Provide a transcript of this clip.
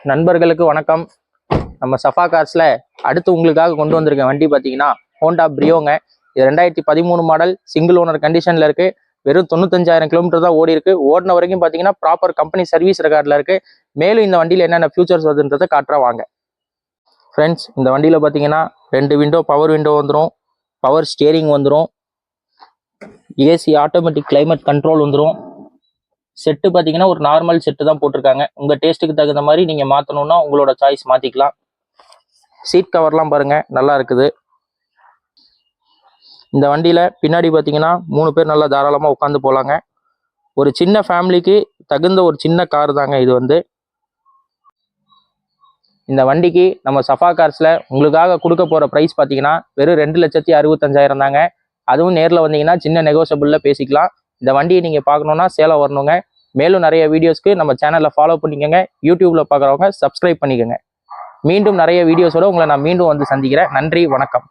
நண்பர்களுக்கு வணக்கம். நம்ம சஃபா கார்ஸ்ல அடுத்து உங்களுக்காக கொண்டு வந்திருக்க வண்டி பார்த்தீங்கன்னா ஹோண்டா பிரியோங்க. இது 2013 மாடல், சிங்கிள் ஓனர் கண்டிஷன்ல இருக்கு. வெறும் 95,000 கிலோமீட்டர் தான் ஓடி இருக்கு. ஓடின வரைக்கும் பார்த்தீங்கன்னா ப்ராப்பர் கம்பெனி சர்வீஸ் ரெக்கார்டில் இருக்கு. மேலும் இந்த வண்டியில் என்னென்ன ஃபியூச்சர்ஸ் வருதுன்றதை காட்டுற வாங்க. ஃப்ரெண்ட்ஸ், இந்த வண்டியில் பார்த்தீங்கன்னா 2 விண்டோ பவர் விண்டோ வந்துடும், பவர் ஸ்டியரிங் வந்துடும், ஏசி ஆட்டோமேட்டிக் கிளைமேட் கண்ட்ரோல் வந்துடும். செட்டு பார்த்தீங்கன்னா ஒரு நார்மல் செட்டு தான் போட்டிருக்காங்க. உங்கள் டேஸ்ட்டுக்கு தகுந்த மாதிரி நீங்கள் மாற்றணுன்னா உங்களோட சாய்ஸ் மாற்றிக்கலாம். சீட் கவர்லாம் பாருங்கள், நல்லா இருக்குது. இந்த வண்டியில் பின்னாடி பார்த்தீங்கன்னா 3 பேர் நல்லா தாராளமாக உட்காந்து போகலாங்க. ஒரு சின்ன ஃபேமிலிக்கு தகுந்த ஒரு சின்ன கார் தாங்க இது. இந்த வண்டிக்கு நம்ம சஃபா கார்ஸில் உங்களுக்காக கொடுக்க போகிற ப்ரைஸ் பார்த்தீங்கன்னா வெறும் 2,65,000 தாங்க. அதுவும் நேரில் வந்தீங்கன்னா சின்ன நெகோசியபிளில் பேசிக்கலாம். இந்த வண்டியை நீங்கள் பார்க்கணுன்னா சேலம் வரணுங்க. மேலும் நிறைய வீடியோஸ்க்கு நம்ம சேனலை ஃபாலோ பண்ணிக்கோங்க. யூடியூப்பில் பார்க்குறவங்க சப்ஸ்கிரைப் பண்ணிக்கோங்க. மீண்டும் நிறைய வீடியோஸோடு உங்களை நான் மீண்டும் வந்து சந்திக்கிறேன். நன்றி, வணக்கம்.